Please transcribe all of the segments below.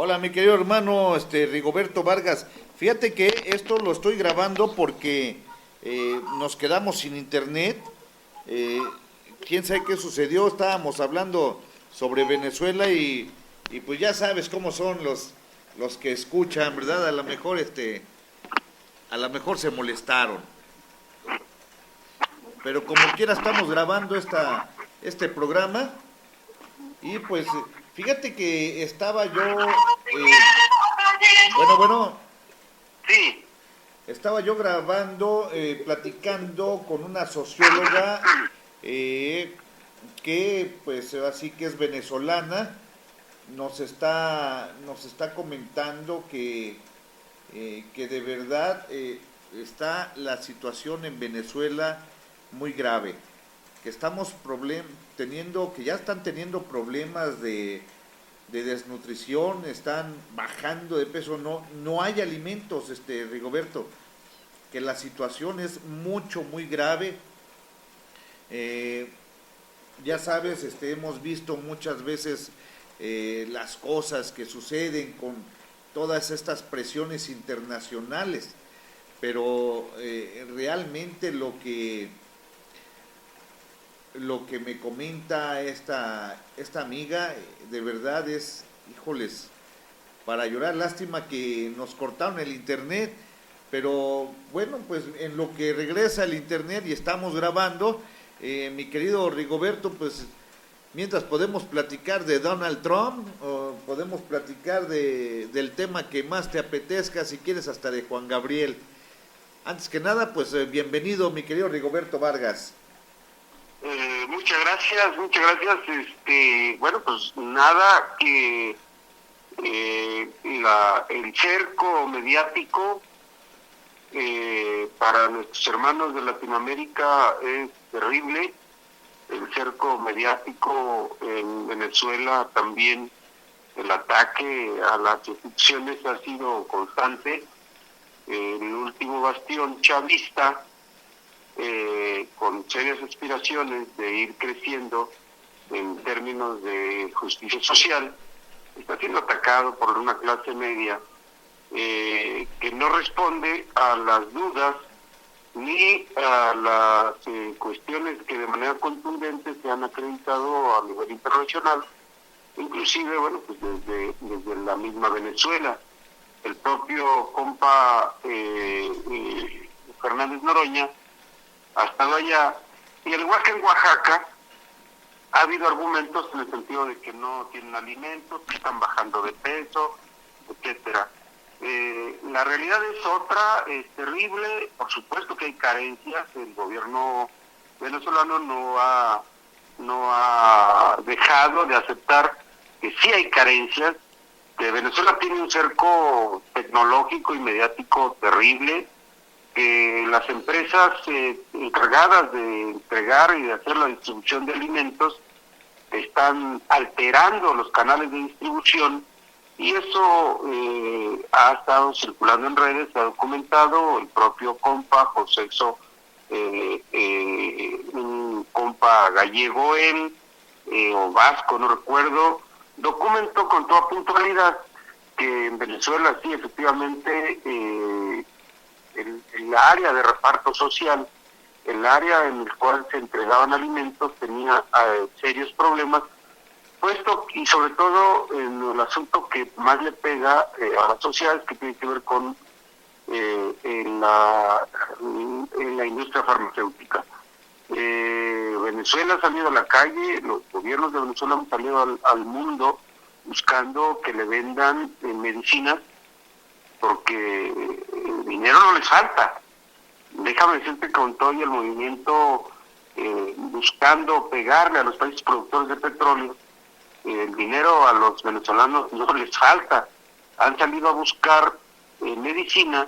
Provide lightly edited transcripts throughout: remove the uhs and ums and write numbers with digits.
Hola, mi querido hermano, Rigoberto Vargas. Fíjate que esto lo estoy grabando porque nos quedamos sin internet. Quién sabe qué sucedió. Estábamos hablando sobre Venezuela y pues ya sabes cómo son los que escuchan, ¿verdad? A lo mejor se molestaron. Pero como quiera estamos grabando este programa y pues fíjate que estaba yo, bueno, Sí, estaba yo grabando, platicando con una socióloga eh, que pues así que es venezolana, nos está comentando que de verdad está la situación en Venezuela muy grave, que que ya están teniendo problemas de desnutrición, están bajando de peso, no hay alimentos, Rigoberto, que la situación es muy grave. Eh, ya sabes, hemos visto muchas veces las cosas que suceden con todas estas presiones internacionales, pero realmente lo que me comenta esta amiga, de verdad es, híjoles, para llorar. Lástima que nos cortaron el internet, pero bueno, pues en lo que regresa el internet y estamos grabando, mi querido Rigoberto, pues mientras podemos platicar de Donald Trump, o podemos platicar del tema que más te apetezca, si quieres hasta de Juan Gabriel. Antes que nada, pues bienvenido, mi querido Rigoberto Vargas. muchas gracias, muchas gracias. Bueno, pues nada, que el cerco mediático para nuestros hermanos de Latinoamérica es terrible. El cerco mediático en Venezuela también, el ataque a las instituciones ha sido constante. El último bastión chavista, con serias aspiraciones de ir creciendo en términos de justicia social, está siendo atacado por una clase media que no responde a las dudas ni a las cuestiones que de manera contundente se han acreditado a nivel internacional, inclusive, bueno, pues desde la misma Venezuela. El propio compa Fernández Noroña ha estado allá, y al igual que en Oaxaca, ha habido argumentos en el sentido de que no tienen alimentos, que están bajando de peso, etcétera. La realidad es otra, es terrible. Por supuesto que hay carencias. El gobierno venezolano no ha dejado de aceptar que sí hay carencias, que Venezuela tiene un cerco tecnológico y mediático terrible, que las empresas encargadas de entregar y de hacer la distribución de alimentos están alterando los canales de distribución, y eso ha estado circulando en redes, se ha documentado. El propio compa José un compa gallego o vasco, no recuerdo, documentó con toda puntualidad que en Venezuela sí, efectivamente, el área de reparto social, el área en el cual se entregaban alimentos, tenía serios problemas, puesto, y sobre todo en el asunto que más le pega a las sociedades, que tiene que ver con en la industria farmacéutica. Venezuela ha salido a la calle, los gobiernos de Venezuela han salido al mundo buscando que le vendan medicinas, porque dinero no les falta. Déjame decirte que con todo y el movimiento buscando pegarle a los países productores de petróleo, el dinero a los venezolanos no les falta. Han salido a buscar medicina,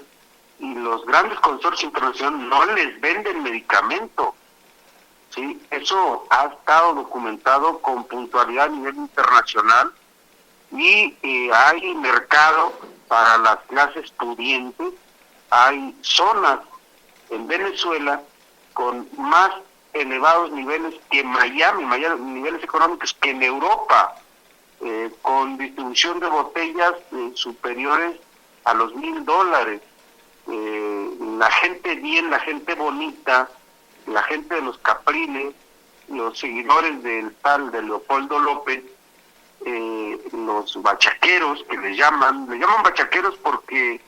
y los grandes consorcios internacionales no les venden medicamento. ¿Sí? Eso ha estado documentado con puntualidad a nivel internacional, y hay mercado para las clases pudientes. Hay zonas en Venezuela con más elevados niveles que Miami, niveles económicos que en Europa, con con distribución de botellas superiores a los $1,000. La gente bien, la gente bonita, la gente de los Capriles, los seguidores del tal de Leopoldo López, los bachaqueros que le llaman bachaqueros porque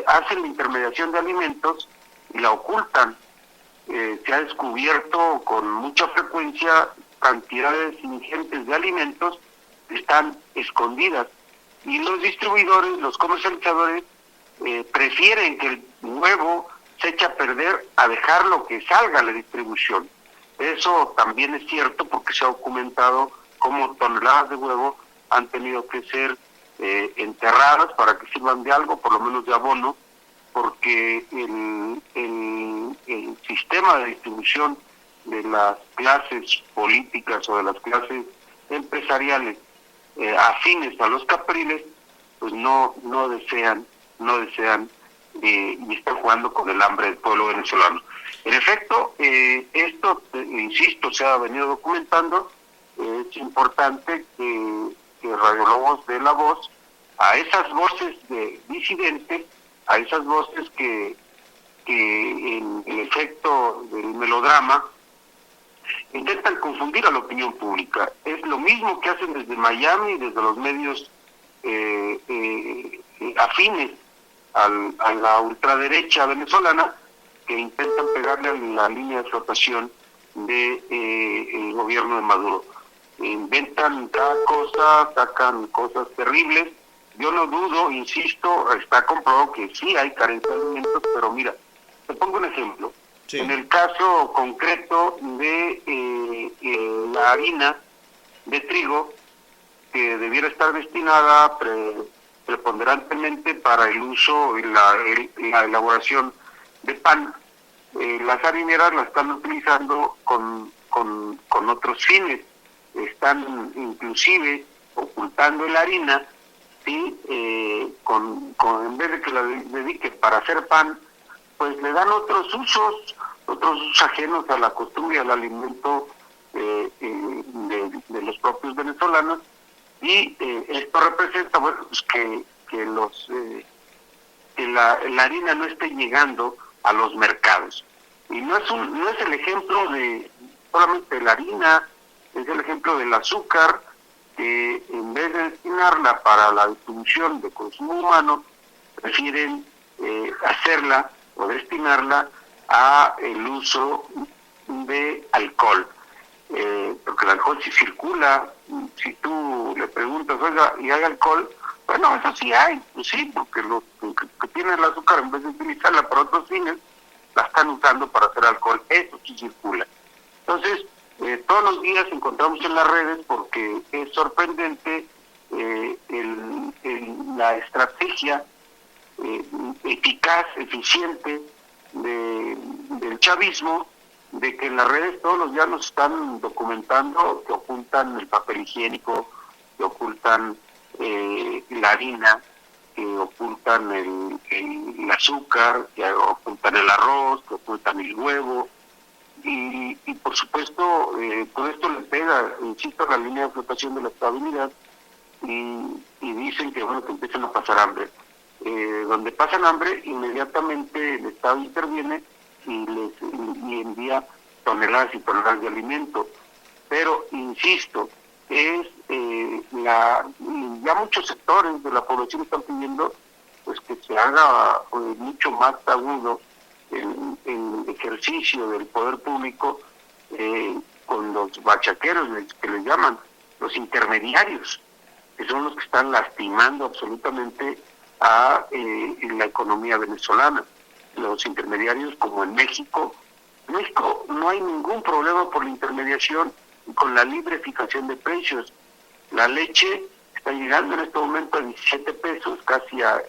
hacen la intermediación de alimentos y la ocultan. Se ha descubierto con mucha frecuencia cantidades ingentes de alimentos que están escondidas, y los distribuidores, los comercializadores, prefieren que el huevo se eche a perder a dejarlo que salga a la distribución. Eso también es cierto porque se ha documentado cómo toneladas de huevo han tenido que ser enterradas para que sirvan de algo, por lo menos de abono, porque el sistema de distribución de las clases políticas o de las clases empresariales afines a los Capriles, pues no desean y están jugando con el hambre del pueblo venezolano. En efecto, esto, insisto, se ha venido documentando. Es importante que Radio Lobos dé la voz a esas voces de disidentes, a esas voces que en el efecto del melodrama intentan confundir a la opinión pública. Es lo mismo que hacen desde Miami, desde los medios afines a la ultraderecha venezolana, que intentan pegarle a la línea de flotación del gobierno de Maduro. Inventan cada cosa, sacan cosas terribles. Yo no dudo, insisto, está comprobado que sí hay carencia de alimentos, pero mira, te pongo un ejemplo. Sí. En el caso concreto de la harina de trigo, que debiera estar destinada preponderantemente para el uso y la elaboración de pan, las harineras la están utilizando con otros fines. Están inclusive ocultando la harina, ¿sí? En vez de que la dediquen para hacer pan, pues le dan otros usos ajenos a la costumbre y al alimento de los propios venezolanos, y esto representa, bueno, pues que la harina no esté llegando a los mercados. Y no es el ejemplo de solamente la harina, es el ejemplo del azúcar, que en vez de destinarla para la distribución de consumo humano, prefieren hacerla o destinarla a el uso de alcohol. Porque el alcohol sí circula. Si tú le preguntas, oiga, ¿y hay alcohol? Bueno, eso sí hay, pues sí, porque los que tienen el azúcar, en vez de utilizarla para otros fines, la están usando para hacer alcohol. Eso sí circula. Entonces, todos los días encontramos en las redes, porque es sorprendente la estrategia eficaz, eficiente del chavismo, de que en las redes todos los días nos están documentando que ocultan el papel higiénico, que ocultan la harina, que ocultan el azúcar, que ocultan el arroz, que ocultan el huevo, y por supuesto todo esto le pega, insisto, a la línea de flotación de la estabilidad, y dicen que bueno, que empiezan a pasar hambre. Donde pasan hambre, inmediatamente el Estado interviene y envía toneladas y toneladas de alimento. Pero, insisto, ya muchos sectores de la población están pidiendo pues que se haga mucho más agudo el ejercicio del poder público con los bachaqueros, que les llaman, los intermediarios, que son los que están lastimando absolutamente a la economía venezolana. Los intermediarios, como en México no hay ningún problema por la intermediación y con la libre fijación de precios. La leche está llegando en este momento a 17 pesos, casi a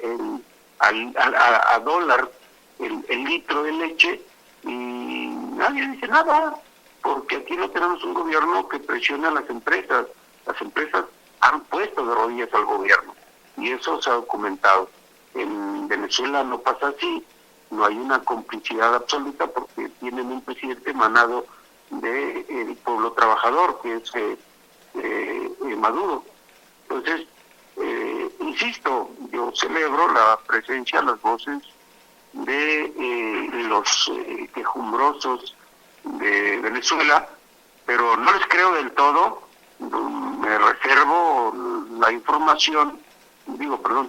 dólar el litro de leche, y nadie dice nada, porque aquí no tenemos un gobierno que presione a las empresas. Las empresas han puesto de rodillas al gobierno, y eso se ha documentado. En Venezuela no pasa así, no hay una complicidad absoluta, porque tienen un presidente emanado del pueblo trabajador, que es Maduro. Entonces, insisto, yo celebro la presencia, las voces de los quejumbrosos de Venezuela, pero no les creo del todo. Me reservo la información,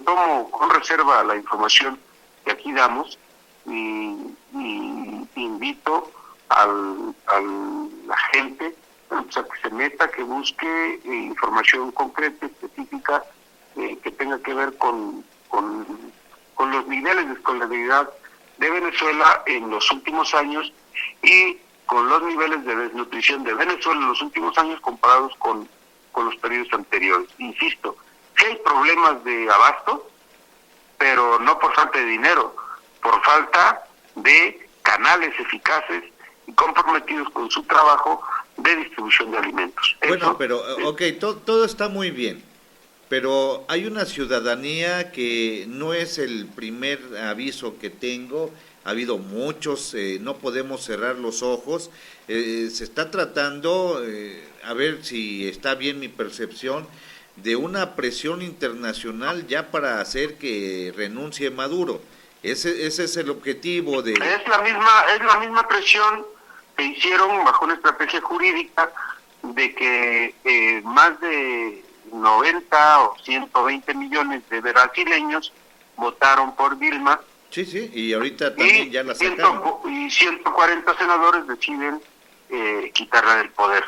tomo con reserva la información que aquí damos y invito a la gente a que se meta, que busque información concreta, específica, que tenga que ver con los niveles de escolaridad de Venezuela en los últimos años y con los niveles de desnutrición de Venezuela en los últimos años comparados con los periodos anteriores. Insisto, sí hay problemas de abasto, pero no por falta de dinero, por falta de canales eficaces y comprometidos con su trabajo de distribución de alimentos. Bueno, pero, todo está muy bien, pero hay una ciudadanía que no es el primer aviso que tengo, ha habido muchos, no podemos cerrar los ojos, se está tratando, a ver si está bien mi percepción, de una presión internacional ya para hacer que renuncie Maduro. Ese es el objetivo de... Es la misma presión que hicieron bajo una estrategia jurídica de que más de 90 o 120 millones de brasileños votaron por Dilma. Sí, y ahorita también ya la sacaron. Y 140 senadores deciden quitarla del poder.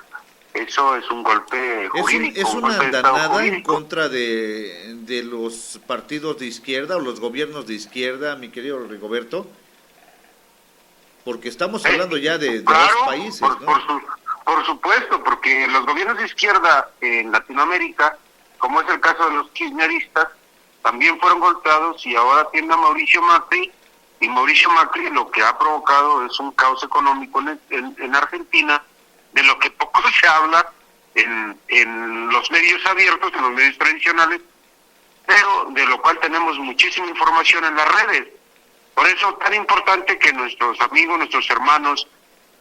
Eso es un golpe jurídico. Es una andanada en contra de los partidos de izquierda o los gobiernos de izquierda, mi querido Rigoberto, porque estamos hablando ya de claro, dos países, ¿no? Por supuesto, porque los gobiernos de izquierda en Latinoamérica, como es el caso de los kirchneristas, también fueron golpeados y ahora tiene a Mauricio Macri, y Mauricio Macri lo que ha provocado es un caos económico en Argentina, de lo que poco se habla en los medios abiertos, en los medios tradicionales, pero de lo cual tenemos muchísima información en las redes. Por eso tan importante que nuestros amigos, nuestros hermanos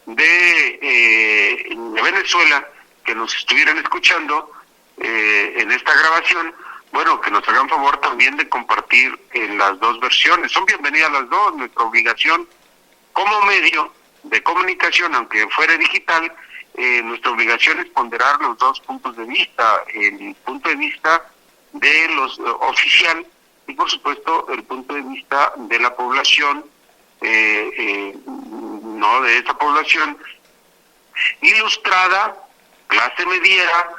de Venezuela, que nos estuvieran escuchando en esta grabación, bueno, que nos hagan favor también de compartir las dos versiones. Son bienvenidas las dos. Nuestra obligación como medio de comunicación, aunque fuera digital, nuestra obligación es ponderar los dos puntos de vista, el punto de vista de los oficial y por supuesto el punto de vista de la población, no de esa población ilustrada, clase mediera,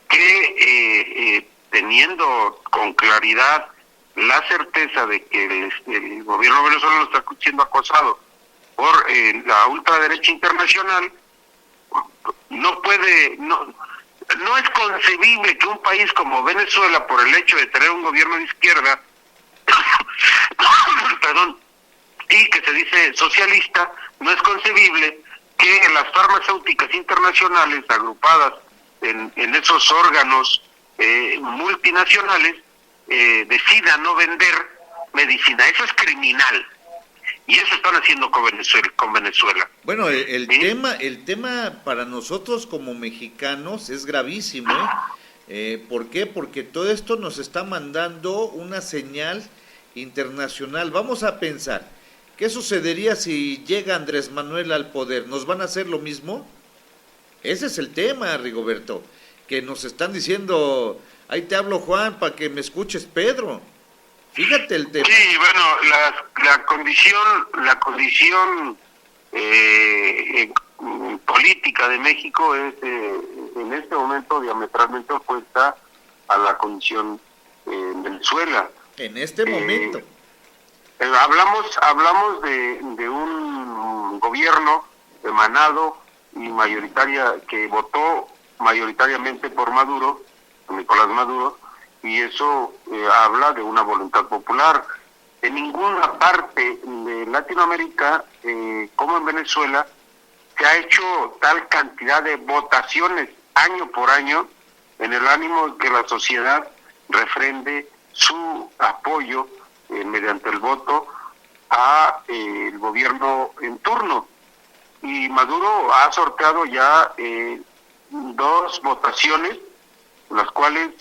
que teniendo con claridad la certeza de que el gobierno venezolano está siendo acosado por la ultraderecha internacional, no es concebible que un país como Venezuela, por el hecho de tener un gobierno de izquierda, y que se dice socialista, no es concebible que las farmacéuticas internacionales agrupadas en esos órganos multinacionales decidan no vender medicina. Eso es criminal. Y eso están haciendo con Venezuela. Bueno, el tema para nosotros como mexicanos es gravísimo, ¿eh? ¿Por qué? Porque todo esto nos está mandando una señal internacional. Vamos a pensar, ¿qué sucedería si llega Andrés Manuel al poder? ¿Nos van a hacer lo mismo? Ese es el tema, Rigoberto, que nos están diciendo, ahí te hablo Juan, para que me escuches Pedro. Fíjate el tema. Sí, bueno, la condición política de México es en este momento diametralmente opuesta a la condición en Venezuela. En este momento. Hablamos de un gobierno emanado y que votó mayoritariamente por Maduro, Nicolás Maduro, y eso habla de una voluntad popular. En ninguna parte de Latinoamérica, como en Venezuela, se ha hecho tal cantidad de votaciones año por año en el ánimo de que la sociedad refrende su apoyo mediante el voto a el gobierno en turno. Y Maduro ha sorteado ya 2 votaciones las cuales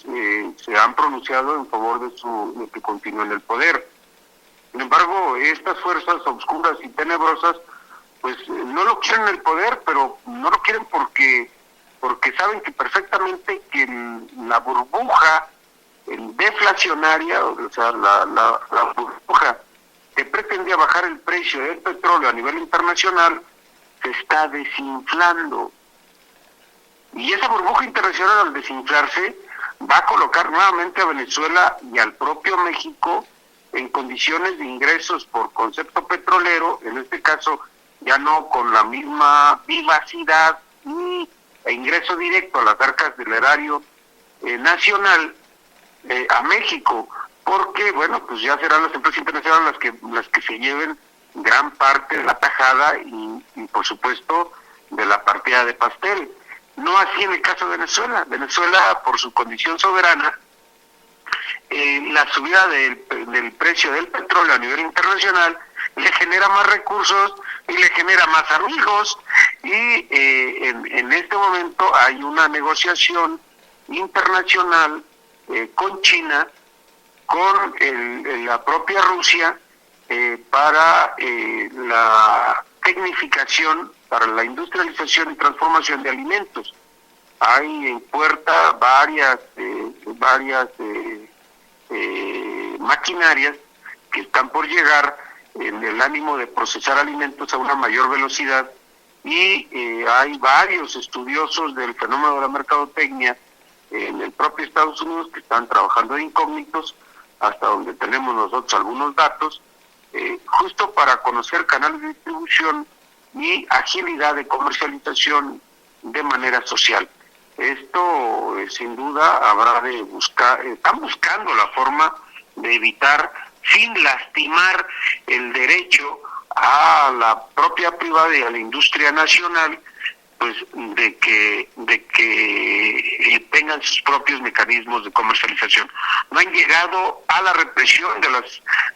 se han pronunciado en favor de que continúe en el poder. Sin embargo, estas fuerzas oscuras y tenebrosas, pues no lo quieren en el poder, pero no lo quieren porque saben que perfectamente que la burbuja deflacionaria, o sea, la burbuja que pretendía bajar el precio del petróleo a nivel internacional, se está desinflando. Y esa burbuja internacional, al desinflarse, va a colocar nuevamente a Venezuela y al propio México en condiciones de ingresos por concepto petrolero, en este caso ya no con la misma vivacidad e ingreso directo a las arcas del erario nacional a México, porque bueno, pues ya serán las empresas internacionales las que se lleven gran parte de la tajada y por supuesto de la partida de pastel. No así en el caso de Venezuela. Venezuela, por su condición soberana, la subida del precio del petróleo a nivel internacional le genera más recursos y le genera más amigos, y en este momento hay una negociación internacional con China, con la propia Rusia, para la tecnificación, para la industrialización y transformación de alimentos. Hay en puerta varias maquinarias que están por llegar en el ánimo de procesar alimentos a una mayor velocidad, y hay varios estudiosos del fenómeno de la mercadotecnia en el propio Estados Unidos que están trabajando de incógnitos, hasta donde tenemos nosotros algunos datos, justo para conocer canales de distribución y agilidad de comercialización de manera social. Esto sin duda habrá de buscar, están buscando la forma de evitar, sin lastimar el derecho a la propia privada y a la industria nacional, pues de que tengan sus propios mecanismos de comercialización. No han llegado a la represión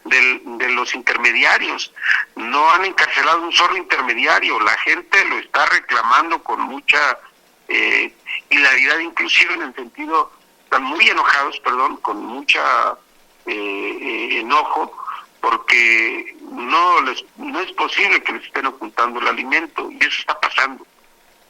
de los intermediarios, no han encarcelado un solo intermediario, la gente lo está reclamando con mucha hilaridad, inclusive en el sentido, están muy enojados, con mucha enojo, porque no es posible que les estén ocultando el alimento, y eso está pasando.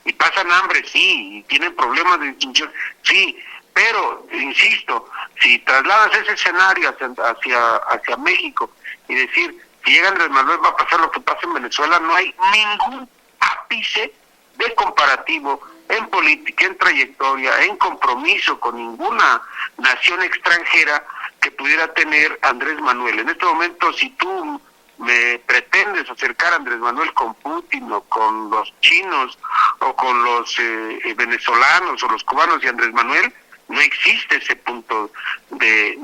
Y pasan hambre, sí, y tienen problemas de distinción, sí, pero, insisto, si trasladas ese escenario hacia México y decir, si llega Andrés Manuel va a pasar lo que pasa en Venezuela, no hay ningún ápice de comparativo en política, en trayectoria, en compromiso con ninguna nación extranjera que pudiera tener Andrés Manuel. En este momento, si tú me pretendes acercar a Andrés Manuel con Putin o con los chinos o con los venezolanos o los cubanos y Andrés Manuel, no existe ese punto de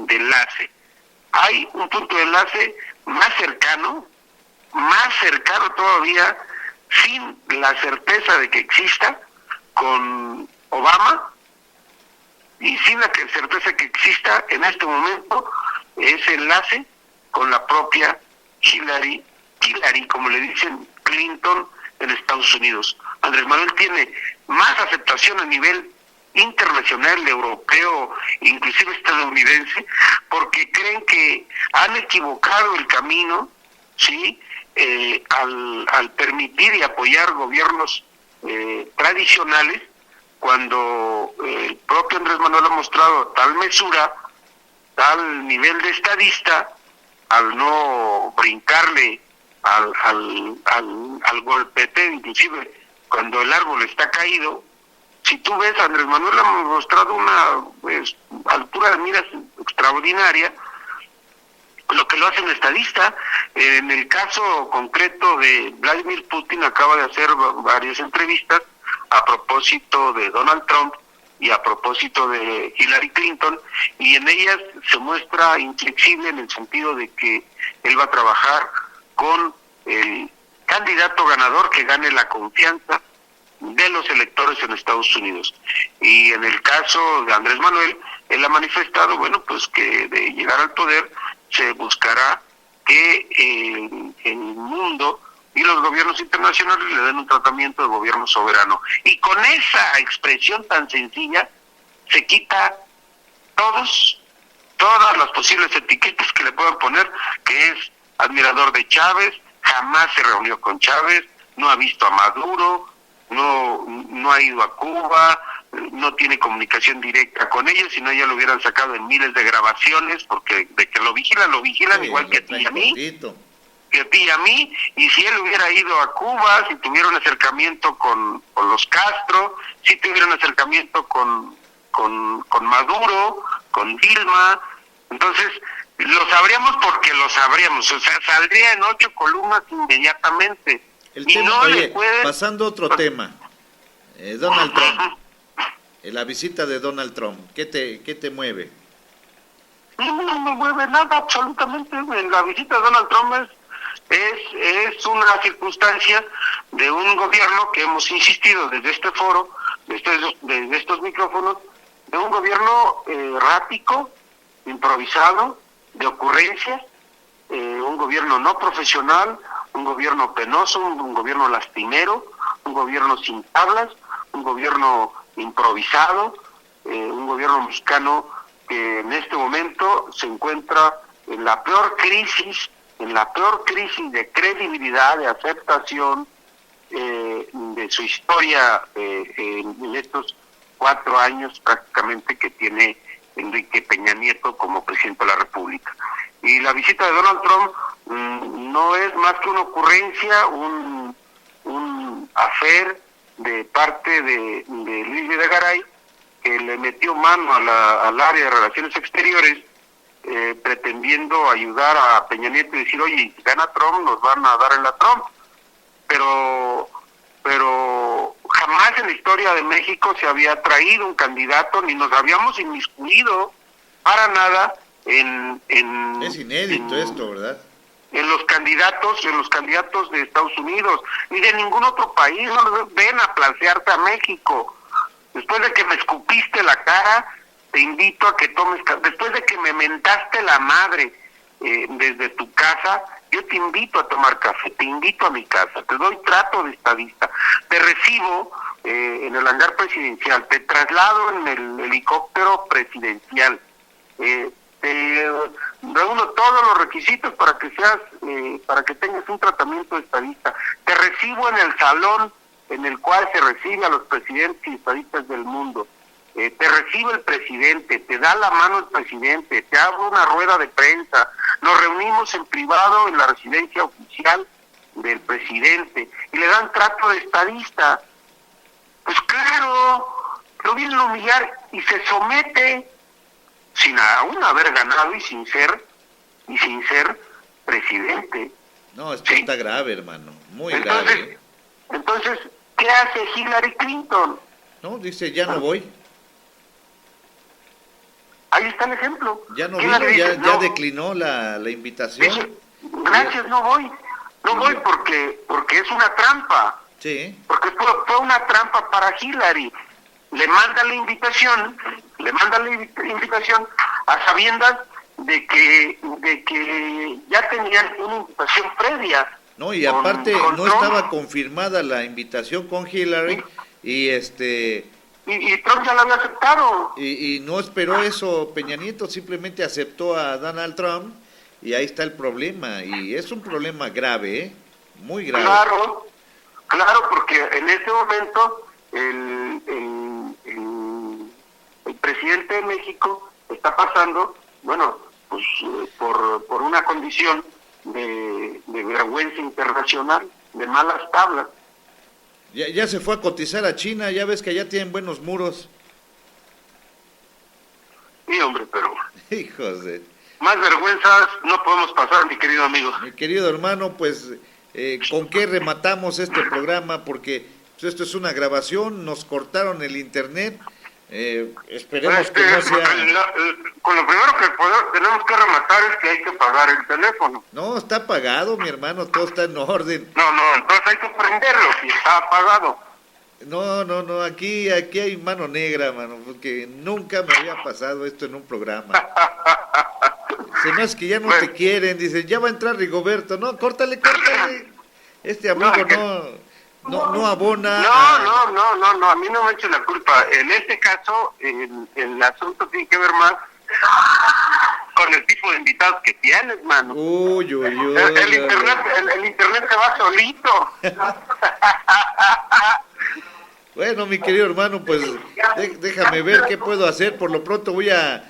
enlace. Hay un punto de enlace más cercano todavía, sin la certeza de que exista, con Obama, y sin la certeza que exista en este momento ese enlace con la propia Hillary, como le dicen, Clinton en Estados Unidos. Andrés Manuel tiene más aceptación a nivel internacional, europeo, inclusive estadounidense, porque creen que han equivocado el camino, ¿sí? Al permitir y apoyar gobiernos tradicionales, cuando el propio Andrés Manuel ha mostrado tal mesura, tal nivel de estadista, al no brincarle al golpeteo, inclusive cuando el árbol está caído. Si tú ves, Andrés Manuel ha mostrado una altura de miras extraordinaria, lo que lo hace un estadista. En el caso concreto de Vladimir Putin, acaba de hacer varias entrevistas a propósito de Donald Trump y a propósito de Hillary Clinton, y en ellas se muestra inflexible en el sentido de que él va a trabajar con el candidato ganador que gane la confianza de los electores en Estados Unidos. Y en el caso de Andrés Manuel, él ha manifestado, bueno, pues que de llegar al poder se buscará que el mundo y los gobiernos internacionales le den un tratamiento de gobierno soberano. Y con esa expresión tan sencilla se quita todas las posibles etiquetas que le puedan poner, que es admirador de Chávez, jamás se reunió con Chávez, no ha visto a Maduro, no ha ido a Cuba, no tiene comunicación directa con ellos, si no ya lo hubieran sacado en miles de grabaciones, porque de que lo vigilan sí, igual que a ti y a mí. Que a ti y a mí, y si él hubiera ido a Cuba, si tuviera un acercamiento con los Castro, si tuviera un acercamiento con Maduro, con Dilma, entonces lo sabríamos porque lo sabríamos, o sea, saldría en 8 columnas inmediatamente. El tema, no oye, pasando a otro tema, Donald Trump, la visita de Donald Trump, ¿qué te mueve? No me mueve nada, absolutamente. La visita de Donald Trump es una circunstancia de un gobierno que hemos insistido desde este foro, desde estos micrófonos, de un gobierno errático, improvisado, de ocurrencias, un gobierno no profesional, un gobierno penoso, un gobierno lastimero, un gobierno sin tablas, un gobierno improvisado, un gobierno mexicano que en este momento se encuentra en la peor crisis de credibilidad, de aceptación de su historia en estos 4 años prácticamente que tiene Enrique Peña Nieto como presidente de la República. Y la visita de Donald Trump no es más que una ocurrencia, un afer de parte de Luis Videgaray, que le metió mano al área de Relaciones Exteriores, pretendiendo ayudar a Peña Nieto y decir, oye, si gana Trump, nos van a dar en la Trump. Pero jamás en la historia de México se había traído un candidato, ni nos habíamos inmiscuido para nada es inédito esto, ¿verdad? En los candidatos de Estados Unidos, ni de ningún otro país. No ven a plantearte a México. Después de que me escupiste la cara, te invito a que tomes, después de que me mentaste la madre desde tu casa, yo te invito a tomar café, te invito a mi casa, te doy trato de estadista, te recibo en el hangar presidencial, te traslado en el helicóptero presidencial, te reúno todos los requisitos para que tengas un tratamiento de estadista, te recibo en el salón en el cual se recibe a los presidentes y estadistas del mundo. Te recibe el presidente, te da la mano el presidente, te abro una rueda de prensa, nos reunimos en privado en la residencia oficial del presidente y le dan trato de estadista. Pues claro, lo vienen a humillar y se somete sin aún haber ganado y sin ser presidente. No, esto está grave, hermano, muy grave. Entonces, ¿qué hace Hillary Clinton? No, dice, ya no voy. Ahí está el ejemplo. Ya no vino, ya declinó la invitación. Dice, gracias, no voy porque es una trampa. Sí. Porque fue una trampa para Hillary. Le manda la invitación a sabiendas de que ya tenían una invitación previa. No, y aparte no estaba confirmada la invitación con Hillary y Y Trump ya lo había aceptado. Y no esperó eso Peña Nieto, simplemente aceptó a Donald Trump y ahí está el problema. Y es un problema grave, muy grave. Claro, porque en ese momento el presidente de México está pasando, bueno, pues por una condición de vergüenza internacional, de malas tablas. Ya se fue a cotizar a China, ya ves que allá tienen buenos muros. Sí, hombre, pero... Hijos de... Más vergüenzas no podemos pasar, mi querido amigo. Mi querido hermano, pues, ¿con qué rematamos este programa? Porque pues, esto es una grabación, nos cortaron el internet. Esperemos que no sea... Con lo primero que tenemos que rematar es que hay que pagar el teléfono. No, está apagado, mi hermano, todo está en orden. No, entonces hay que prenderlo si está apagado. No, aquí hay mano negra, mano, porque nunca me había pasado esto en un programa. Se me hace que ya no te quieren, dicen, ya va a entrar Rigoberto. No, córtale. Este amigo no abona. A mí no me eche la culpa. En este caso, el asunto tiene que ver más con el tipo de invitados que tienes, mano. Uy. El internet se va solito. Bueno, mi querido hermano, pues déjame ver qué puedo hacer. Por lo pronto voy a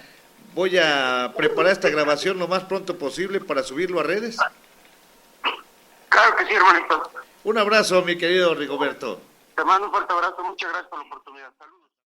preparar esta grabación lo más pronto posible para subirlo a redes. Claro que sí, hermanito. Un abrazo, mi querido Rigoberto. Te mando un fuerte abrazo. Muchas gracias por la oportunidad. Saludos.